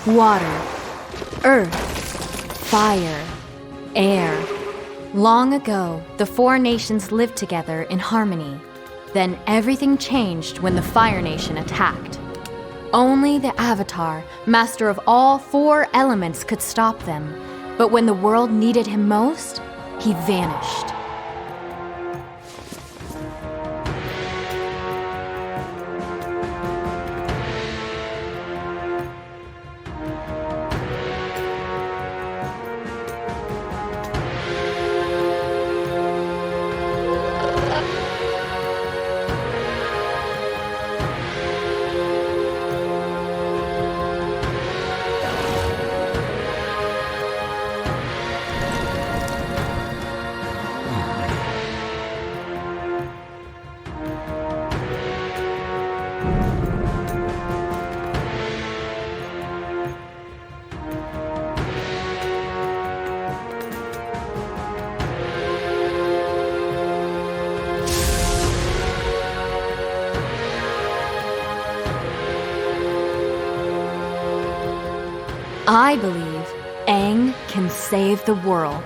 water, earth, fire, air. Long ago, the four nations lived together in harmony. Then everything changed when the Fire Nation attacked. Only the Avatar, master of all four elements, could stop them. But when the world needed him most, he vanished. I believe Aang can save the world.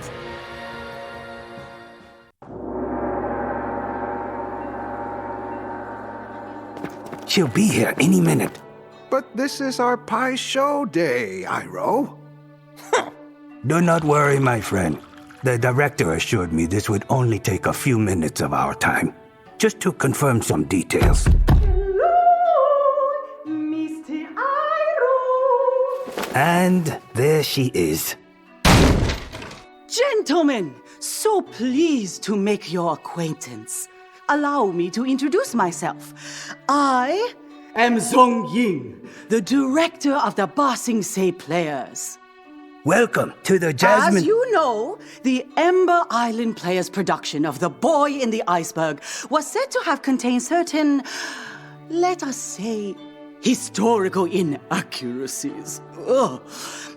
She'll be here any minute. But this is our pie show day, Iroh. Do not worry, my friend. The director assured me this would only take a few minutes of our time, just to confirm some details. And there she is. Gentlemen, so pleased to make your acquaintance. Allow me to introduce myself. I am Zhong Ying, the director of the Ba Sing Se Players. Welcome to the Jasmine... As you know, the Ember Island Players production of The Boy in the Iceberg was said to have contained certain, let us say, historical inaccuracies. Ugh.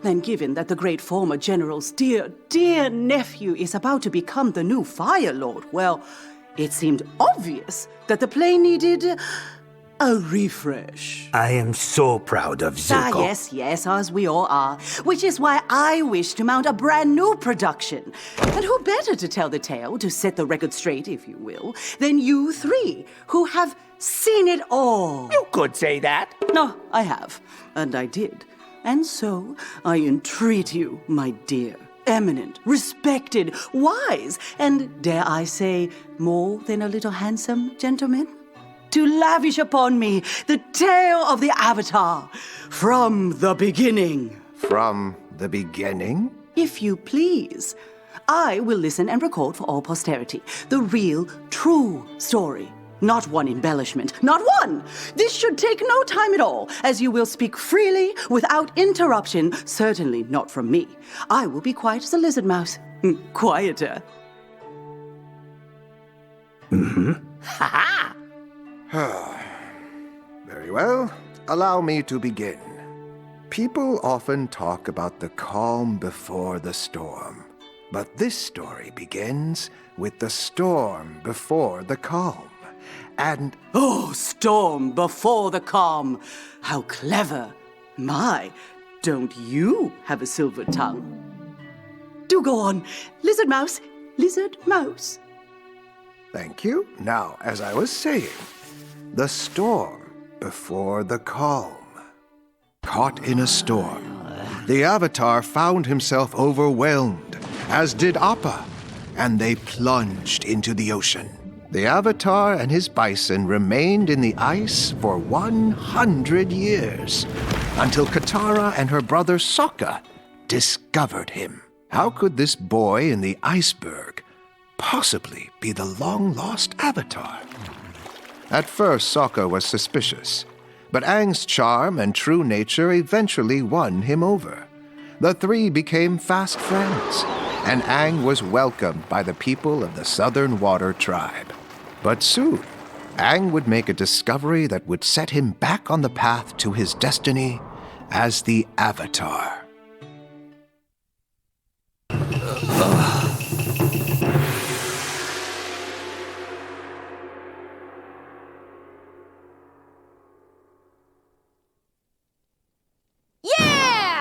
And given that the great former general's dear nephew is about to become the new Fire Lord, well, it seemed obvious that the play needed a refresh. I am so proud of Zuko. Yes, as we all are. Which is why I wish to mount a brand new production. And who better to tell the tale, to set the record straight, if you will, than you three, who have seen it all. You could say that. No, I have. And I did. And so, I entreat you, my dear, eminent, respected, wise, and, dare I say, more than a little handsome gentleman, to lavish upon me the tale of the Avatar from the beginning. From the beginning? If you please. I will listen and record for all posterity the real, true story. Not one embellishment, not one! This should take no time at all, as you will speak freely, without interruption, certainly not from me. I will be quiet as a lizard mouse. Quieter. Ha ha! Very well. Allow me to begin. People often talk about the calm before the storm. But this story begins with the storm before the calm. And... Oh, storm before the calm. How clever. My, don't you have a silver tongue? Do go on. Lizard mouse. Lizard mouse. Thank you. Now, as I was saying, the storm before the calm. Caught in a storm, the Avatar found himself overwhelmed, as did Appa, and they plunged into the ocean. The Avatar and his bison remained in the ice for 100 years, until Katara and her brother Sokka discovered him. How could this boy in the iceberg possibly be the long-lost Avatar? At first, Sokka was suspicious, but Aang's charm and true nature eventually won him over. The three became fast friends, and Aang was welcomed by the people of the Southern Water Tribe. But soon, Aang would make a discovery that would set him back on the path to his destiny as the Avatar. Yeah!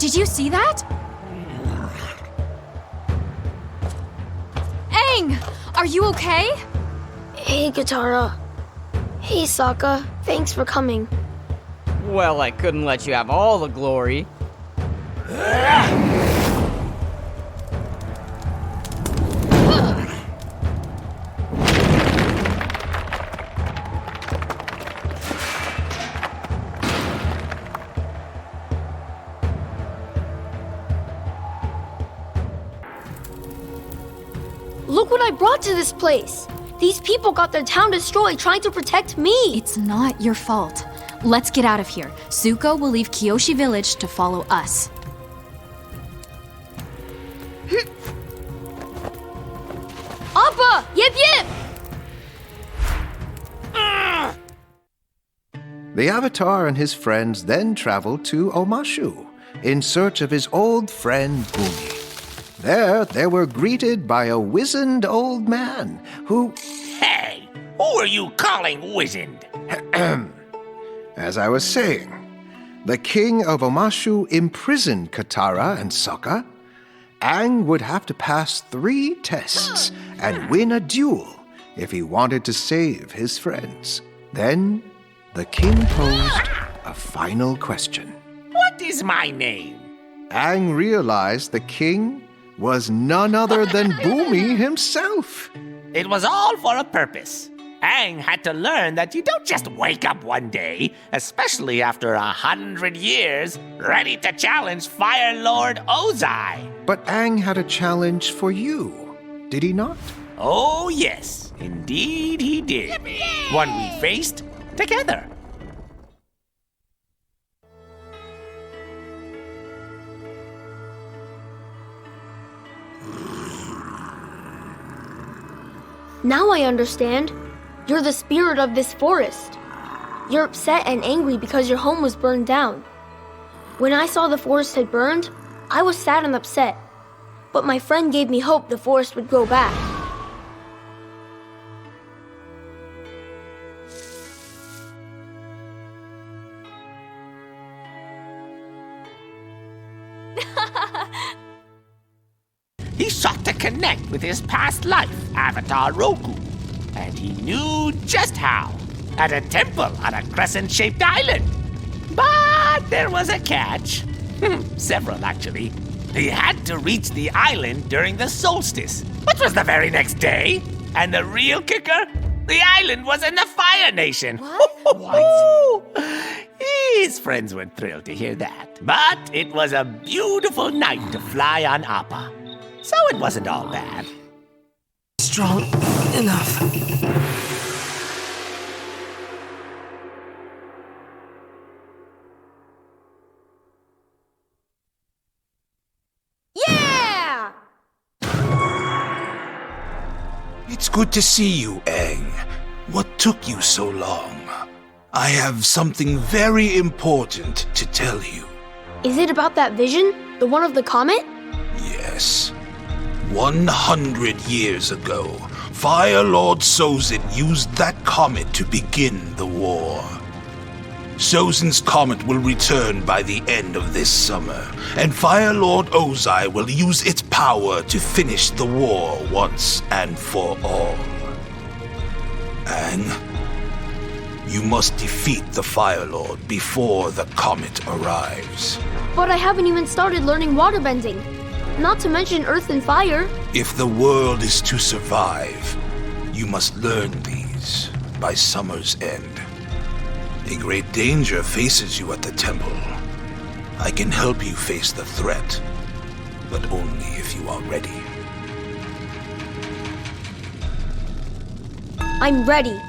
Did you see that? Aang! Are you okay? Hey, Katara. Hey, Sokka. Thanks for coming. Well, I couldn't let you have all the glory. Look what I brought to this place. These people got their town destroyed trying to protect me. It's not your fault. Let's get out of here. Zuko will leave Kyoshi Village to follow us. Appa! Yip yip! The Avatar and his friends then traveled to Omashu in search of his old friend Bumi. There, they were greeted by a wizened old man who... Hey, who are you calling wizened? As I was saying, the king of Omashu imprisoned Katara and Sokka. Aang would have to pass 3 tests and win a duel if he wanted to save his friends. Then, the king posed a final question. What is my name? Aang realized the king was none other than Bumi himself. It was all for a purpose. Aang had to learn that you don't just wake up one day, especially after 100 years, ready to challenge Fire Lord Ozai. But Aang had a challenge for you, did he not? Oh yes, indeed he did. Yippee! One we faced together. Now I understand. You're the spirit of this forest. You're upset and angry because your home was burned down. When I saw the forest had burned, I was sad and upset. But my friend gave me hope the forest would grow back. He sought to connect with his past life, Avatar Roku. And he knew just how. At a temple on a crescent-shaped island. But there was a catch. Several, actually. He had to reach the island during the solstice, which was the very next day. And the real kicker? The island was in the Fire Nation. What? His friends weren't thrilled to hear that. But it was a beautiful night to fly on Appa. So it wasn't all bad. Strong enough. Yeah! It's good to see you, Aang. What took you so long? I have something very important to tell you. Is it about that vision? The one of the comet? Yes. 100 years ago, Fire Lord Sozin used that comet to begin the war. Sozin's comet will return by the end of this summer, and Fire Lord Ozai will use its power to finish the war once and for all. Aang, you must defeat the Fire Lord before the comet arrives. But I haven't even started learning waterbending. Not to mention earth and fire. If the world is to survive, you must learn these by summer's end. A great danger faces you at the temple. I can help you face the threat, but only if you are ready. I'm ready.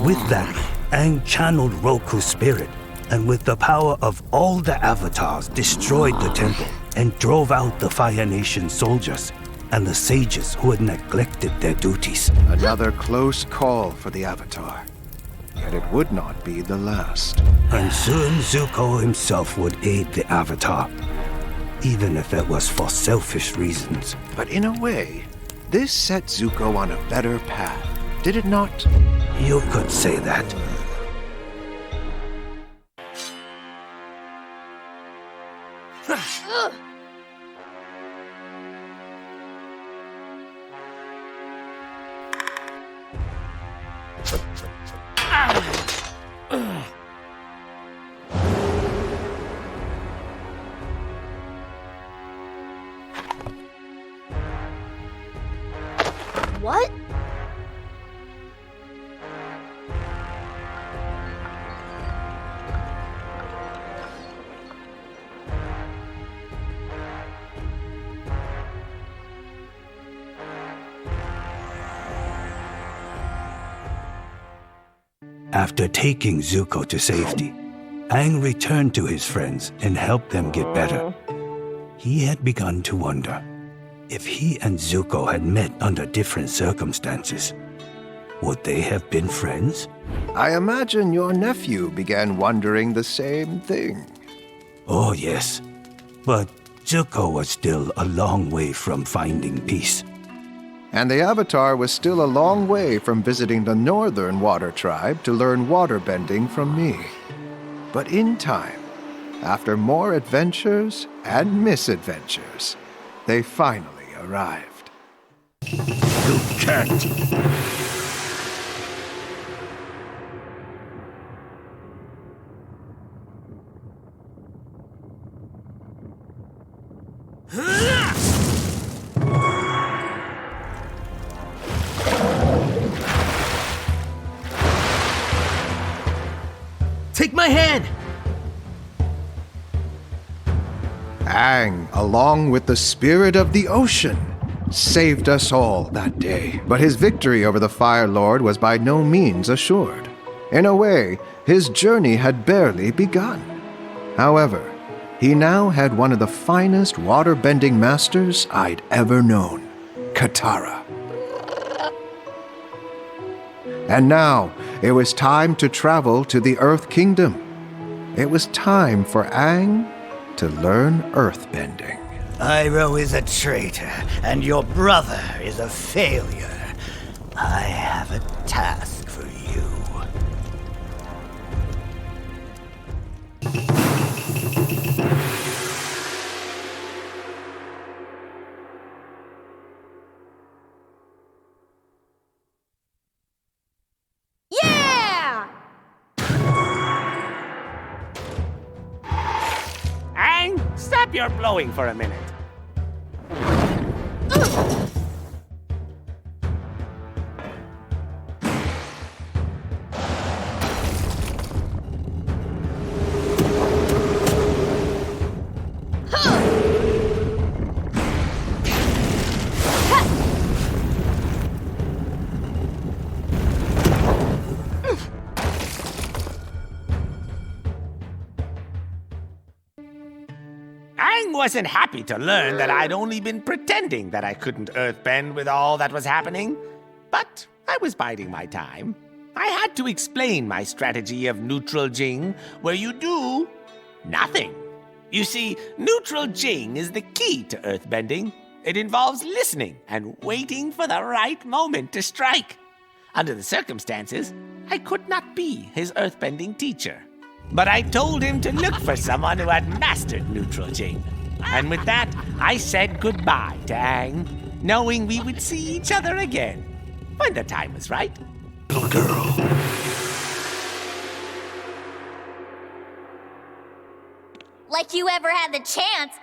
With that, Aang channeled Roku's spirit, and with the power of all the avatars, destroyed the temple and drove out the Fire Nation soldiers and the sages who had neglected their duties. Another close call for the Avatar. yet it would not be the last. And soon Zuko himself would aid the Avatar, even if it was for selfish reasons. But in a way, this set Zuko on a better path, did it not? You could say that. What? After taking Zuko to safety, Aang returned to his friends and helped them get better. He had begun to wonder if he and Zuko had met under different circumstances. Would they have been friends? I imagine your nephew began wondering the same thing. Oh, yes. But Zuko was still a long way from finding peace. And the Avatar was still a long way from visiting the Northern Water Tribe to learn waterbending from me. But in time, after more adventures and misadventures, they finally arrived. You can't. Take my hand! Aang, along with the spirit of the ocean, saved us all that day. But his victory over the Fire Lord was by no means assured. In a way, his journey had barely begun. However, he now had one of the finest waterbending masters I'd ever known, Katara. And now, it was time to travel to the Earth Kingdom. It was time for Aang to learn earthbending. Iroh is a traitor, and your brother is a failure. I have a task for you. Yeah! Aang, stop your blowing for a minute. Aang wasn't happy to learn that I'd only been pretending that I couldn't earthbend with all that was happening. But I was biding my time. I had to explain my strategy of neutral Jing, where you do nothing. You see, neutral Jing is the key to earthbending. It involves listening and waiting for the right moment to strike. Under the circumstances, I could not be his earthbending teacher. But I told him to look for someone who had mastered neutral Jing. And with that, I said goodbye to Aang, knowing we would see each other again when the time was right. Little girl. Like you ever had the chance.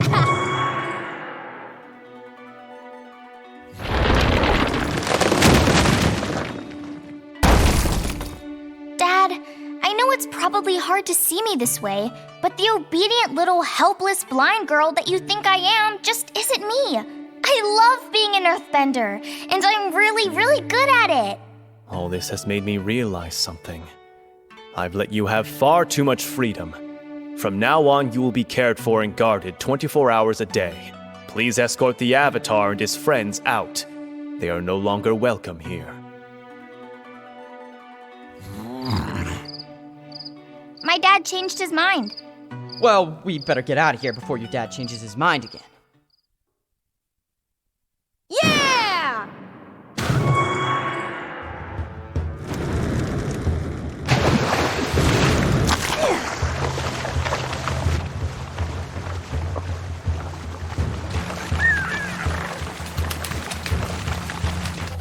Dad, I know it's probably hard to see me this way, but the obedient little helpless blind girl that you think I am just isn't me. I love being an earthbender, and I'm really, really good at it. All this has made me realize something. I've let you have far too much freedom. From now on, you will be cared for and guarded 24 hours a day. Please escort the Avatar and his friends out. They are no longer welcome here. Dad changed his mind. Well, we better get out of here before your dad changes his mind again. Yeah!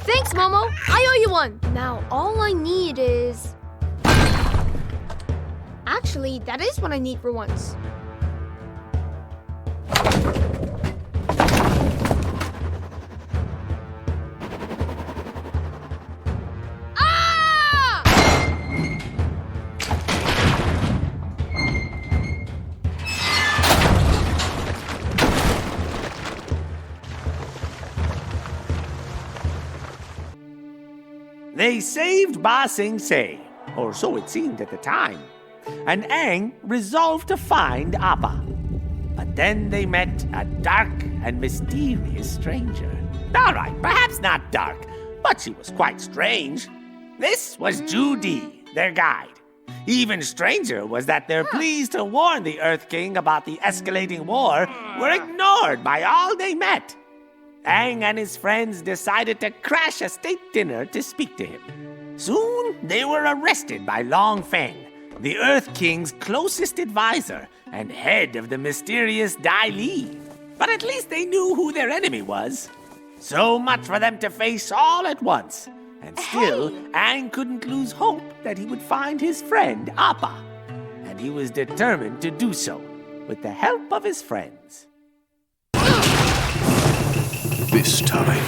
Thanks, Momo. I owe you one. Now, all I need is... Actually, that is what I need for once. Ah! They saved Ba Sing Se, or so it seemed at the time, and Aang resolved to find Appa. But then they met a dark and mysterious stranger. All right, perhaps not dark, but she was quite strange. This was Judy, their guide. Even stranger was that their pleas to warn the Earth King about the escalating war were ignored by all they met. Aang and his friends decided to crash a state dinner to speak to him. Soon, they were arrested by Long Feng, the Earth King's closest advisor and head of the mysterious Dai Li. But at least they knew who their enemy was. So much for them to face all at once. And still, Aang couldn't lose hope that he would find his friend Appa. And he was determined to do so, with the help of his friends. This time.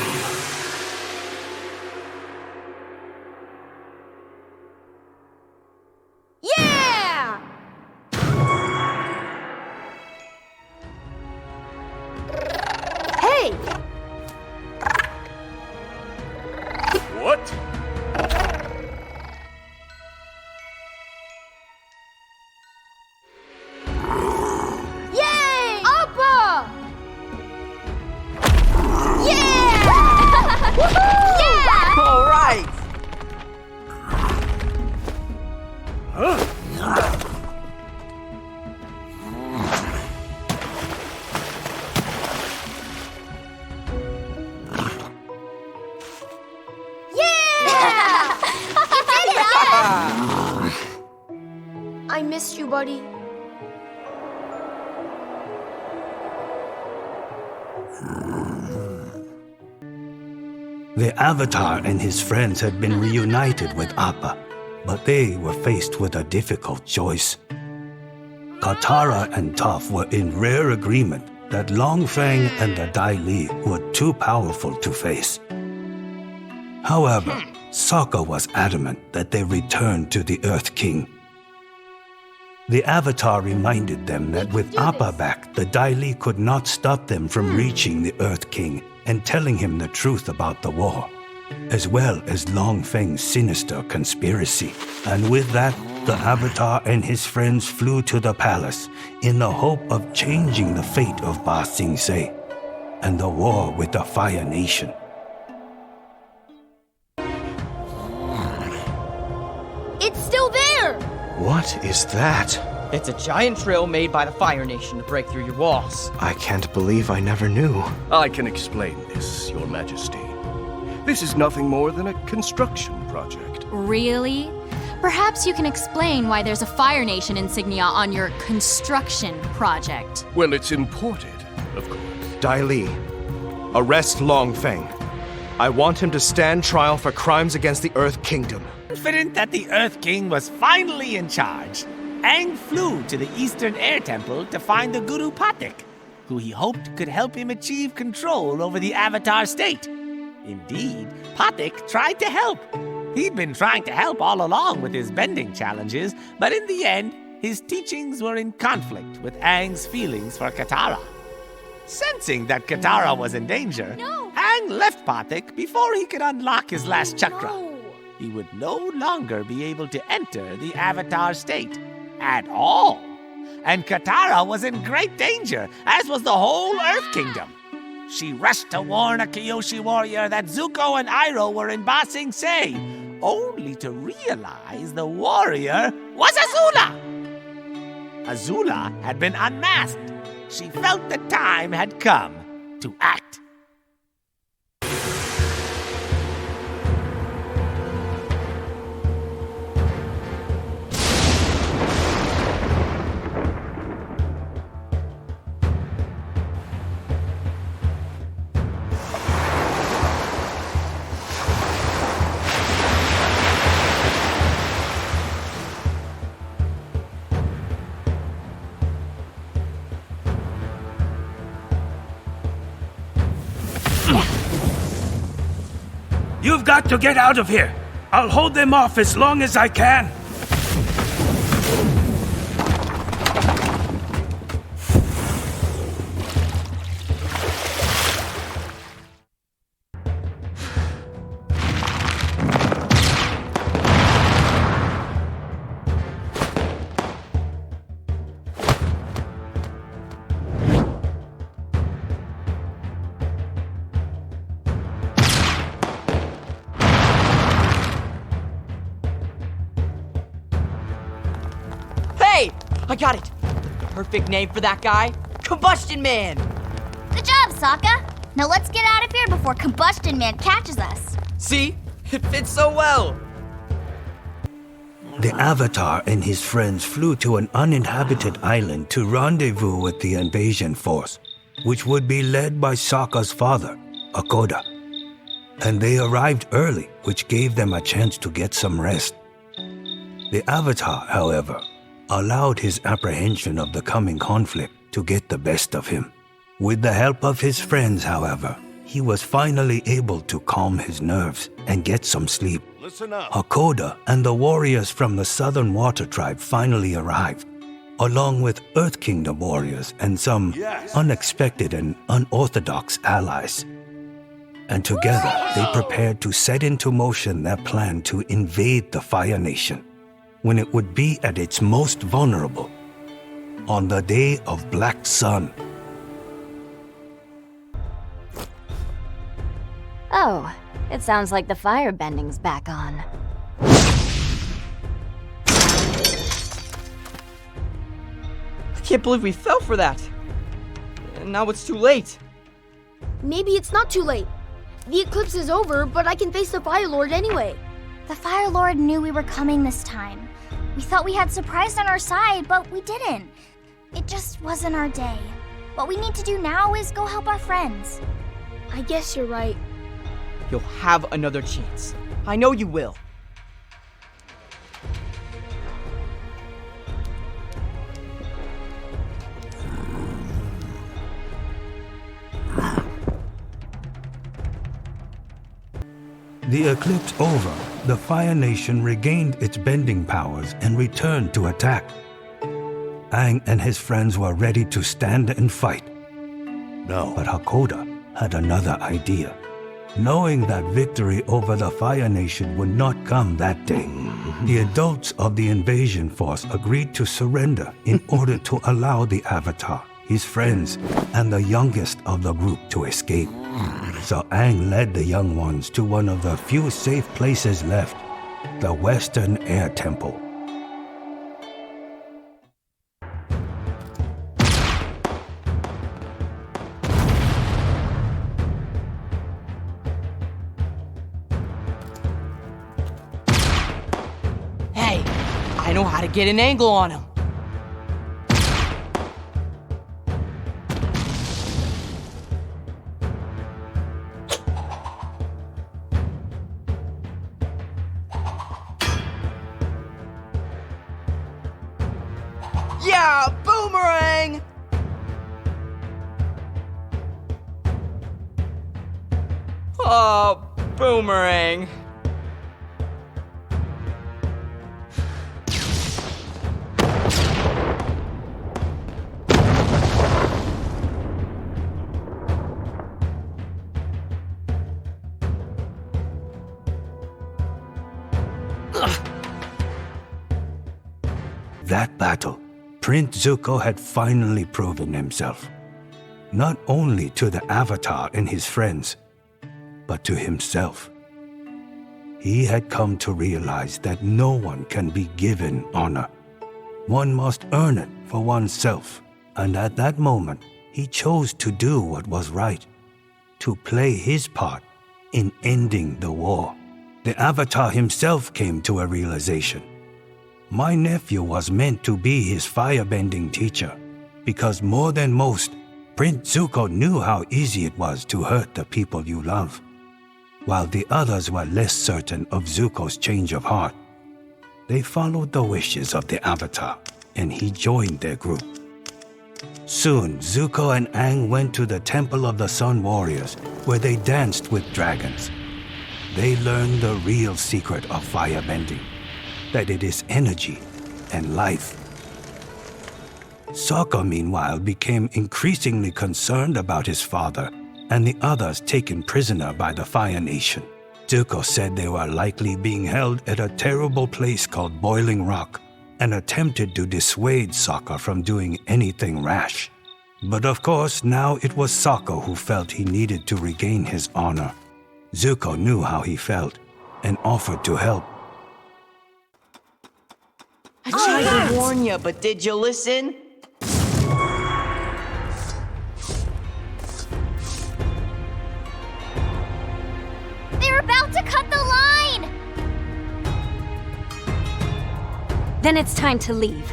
Yeah! Hey! What? Yay! Appa! Yeah! Yeah! All right! I missed you, buddy. The Avatar and his friends had been reunited with Appa, but they were faced with a difficult choice. Katara and Toph were in rare agreement that Long Feng and the Dai Li were too powerful to face. However, Sokka was adamant that they return to the Earth King. The Avatar reminded them that with Appa back, the Dai Li could not stop them from reaching the Earth King and telling him the truth about the war, as well as Long Feng's sinister conspiracy. And with that, the Avatar and his friends flew to the palace in the hope of changing the fate of Ba Sing Se and the war with the Fire Nation. It's still there! What is that? It's a giant drill made by the Fire Nation to break through your walls. I can't believe I never knew. I can explain this, Your Majesty. This is nothing more than a construction project. Really? Perhaps you can explain why there's a Fire Nation insignia on your construction project. Well, it's imported, of course. Dai Li, arrest Long Feng. I want him to stand trial for crimes against the Earth Kingdom. Confident that the Earth King was finally in charge, Aang flew to the Eastern Air Temple to find the Guru Pathik, who he hoped could help him achieve control over the Avatar state. Indeed, Pathik tried to help. He'd been trying to help all along with his bending challenges, but in the end, his teachings were in conflict with Aang's feelings for Katara. Sensing that Katara was in danger, Aang left Pathik before he could unlock his last chakra. He would no longer be able to enter the Avatar state at all. And Katara was in great danger, as was the whole Earth Kingdom. She rushed to warn a Kyoshi warrior that Zuko and Iroh were in Ba Sing Se, only to realize the warrior was Azula. Azula had been unmasked. She felt the time had come to act. You've got to get out of here. I'll hold them off as long as I can. I got it! Perfect name for that guy? Combustion Man! Good job, Sokka! Now let's get out of here before Combustion Man catches us. See? It fits so well! The Avatar and his friends flew to an uninhabited island to rendezvous with the invasion force, which would be led by Sokka's father, Akoda. And they arrived early, which gave them a chance to get some rest. The Avatar, however, allowed his apprehension of the coming conflict to get the best of him. With the help of his friends, however, he was finally able to calm his nerves and get some sleep. Listen up. Akoda and the warriors from the Southern Water Tribe finally arrived, along with Earth Kingdom warriors and some unexpected and unorthodox allies. And together, they prepared to set into motion their plan to invade the Fire Nation, when it would be at its most vulnerable, on the day of Black Sun. Oh, it sounds like the firebending's back on. I can't believe we fell for that. And now it's too late. Maybe it's not too late. The eclipse is over, but I can face the Fire Lord anyway. The Fire Lord knew we were coming this time. We thought we had surprise on our side, but we didn't. It just wasn't our day. What we need to do now is go help our friends. I guess you're right. You'll have another chance. I know you will. The eclipse over, the Fire Nation regained its bending powers and returned to attack. Aang and his friends were ready to stand and fight. No. But Hakoda had another idea. Knowing that victory over the Fire Nation would not come that day, the adults of the invasion force agreed to surrender in order to allow the Avatar, his friends, and the youngest of the group to escape. So Aang led the young ones to one of the few safe places left, the Western Air Temple. Hey, I know how to get an angle on him. Yeah, boomerang! Oh, boomerang. That battle, Prince Zuko had finally proven himself, not only to the Avatar and his friends, but to himself. He had come to realize that no one can be given honor, One must earn it for oneself, and at that moment, he chose to do what was right, to play his part in ending the war. The Avatar himself came to a realization. My nephew was meant to be his firebending teacher, because more than most, Prince Zuko knew how easy it was to hurt the people you love, while the others were less certain of Zuko's change of heart. They followed the wishes of the Avatar, and he joined their group. Soon, Zuko and Aang went to the Temple of the Sun Warriors, where they danced with dragons. They learned the real secret of firebending, that it is energy and life. Sokka, meanwhile, became increasingly concerned about his father and the others taken prisoner by the Fire Nation. Zuko said they were likely being held at a terrible place called Boiling Rock, and attempted to dissuade Sokka from doing anything rash. But of course, now it was Sokka who felt he needed to regain his honor. Zuko knew how he felt and offered to help. I tried to warn you, but did you listen? They're about to cut the line! Then it's time to leave.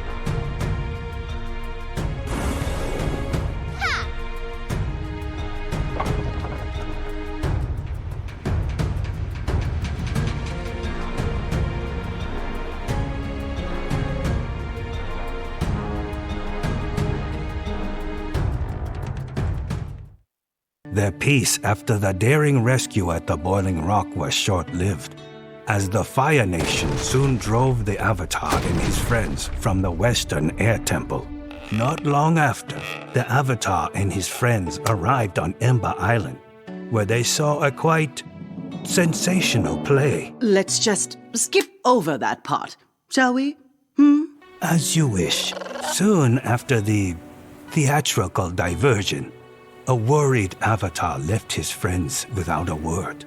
Their peace after the daring rescue at the Boiling Rock was short-lived, as the Fire Nation soon drove the Avatar and his friends from the Western Air Temple. Not long after, the Avatar and his friends arrived on Ember Island, where they saw a quite sensational play. Let's just skip over that part, shall we? As you wish. Soon after the theatrical diversion, a worried Avatar left his friends without a word.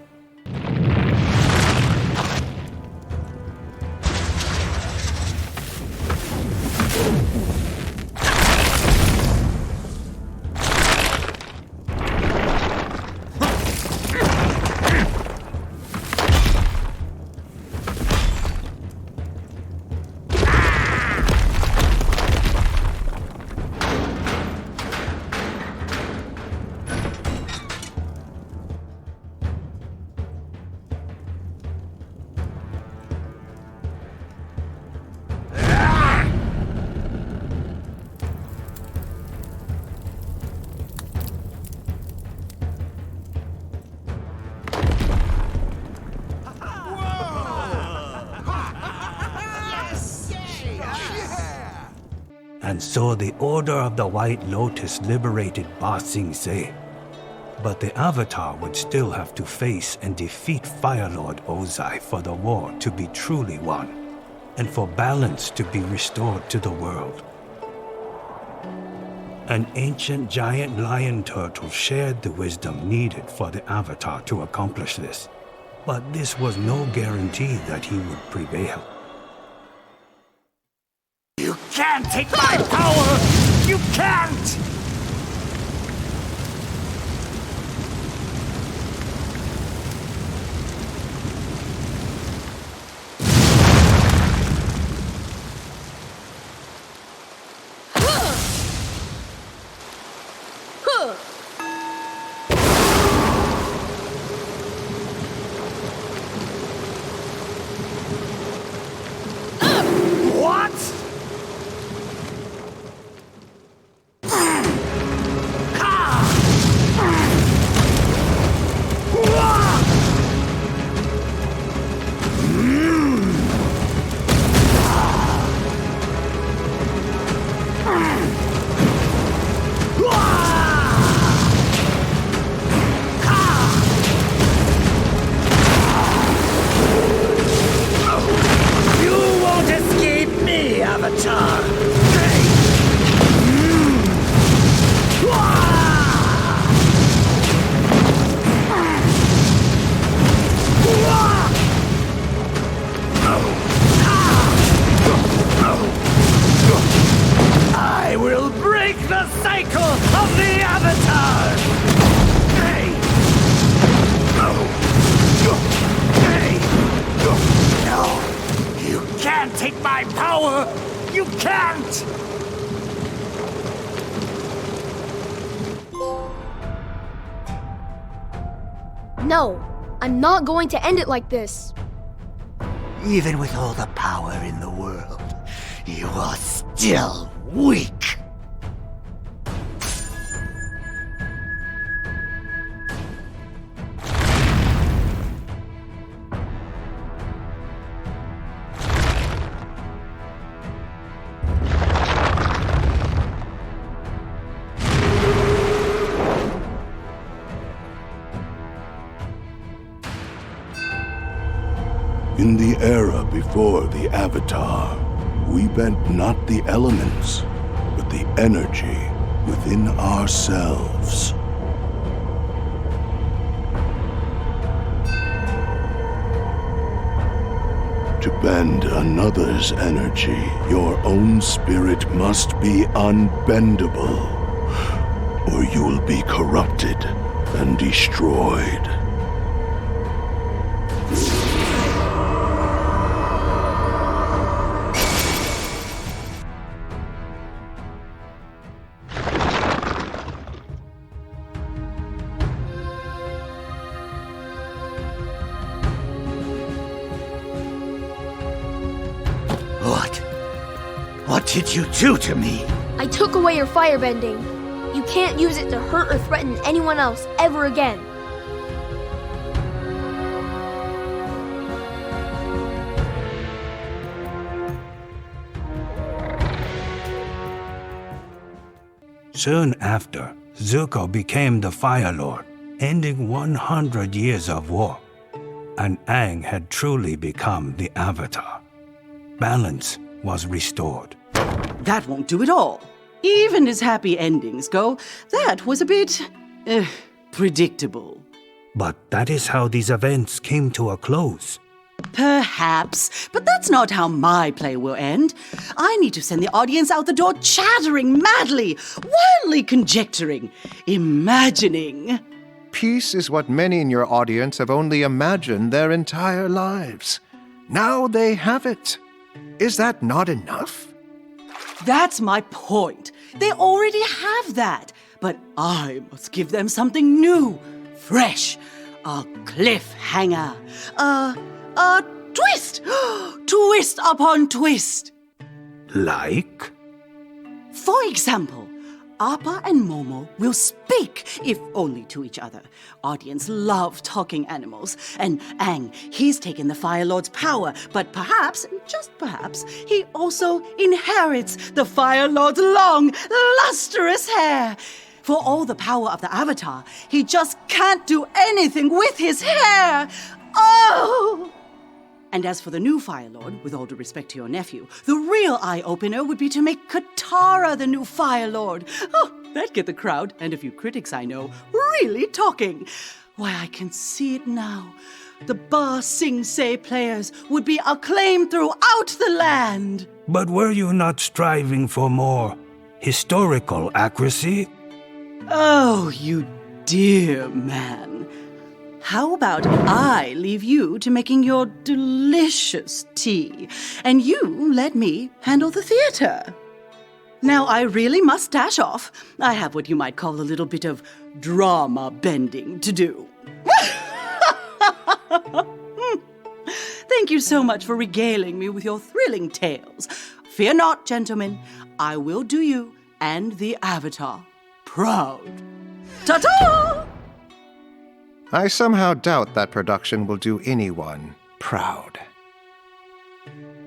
And so the Order of the White Lotus liberated Ba Sing Se. But the Avatar would still have to face and defeat Firelord Ozai for the war to be truly won, and for balance to be restored to the world. An ancient giant lion turtle shared the wisdom needed for the Avatar to accomplish this, but this was no guarantee that he would prevail. You can't take my power! You can't! take my power! You can't! No, I'm not going to end it like this. Even with all the power in the world, you are still weak. In the era before the Avatar, we bent not the elements, but the energy within ourselves. To bend another's energy, your own spirit must be unbendable, or you'll be corrupted and destroyed. What did you do to me? I took away your firebending. You can't use it to hurt or threaten anyone else ever again. Soon after, Zuko became the Fire Lord, ending 100 years of war. And Aang had truly become the Avatar. Balance was restored. That won't do it all. Even as happy endings go, that was a bit predictable. But that is how these events came to a close. Perhaps, but that's not how my play will end. I need to send the audience out the door chattering madly, wildly conjecturing, imagining. Peace is what many in your audience have only imagined their entire lives. Now they have it. Is that not enough? That's my point. They already have that. But I must give them something new, fresh, a cliffhanger, a twist, twist upon twist. Like? For example, Appa and Momo will speak, if only to each other. Audience love talking animals. And Aang, he's taken the Fire Lord's power, but perhaps, just perhaps, he also inherits the Fire Lord's long, lustrous hair. For all the power of the Avatar, he just can't do anything with his hair. Oh! And as for the new Fire Lord, with all due respect to your nephew, the real eye-opener would be to make Katara the new Fire Lord. Oh, that'd get the crowd, and a few critics I know, really talking. Why, I can see it now. The Ba Sing Se players would be acclaimed throughout the land. But were you not striving for more historical accuracy? Oh, you dear man. How about I leave you to making your delicious tea, and you let me handle the theater? Now, I really must dash off. I have what you might call a little bit of drama bending to do. Thank you so much for regaling me with your thrilling tales. Fear not, gentlemen. I will do you and the Avatar proud. Ta-ta! I somehow doubt that production will do anyone proud.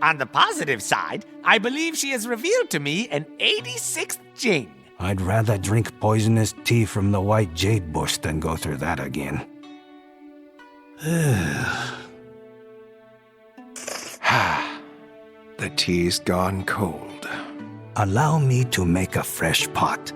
On the positive side, I believe she has revealed to me an 86th Jing. I'd rather drink poisonous tea from the white jade bush than go through that again. The tea's gone cold. Allow me to make a fresh pot.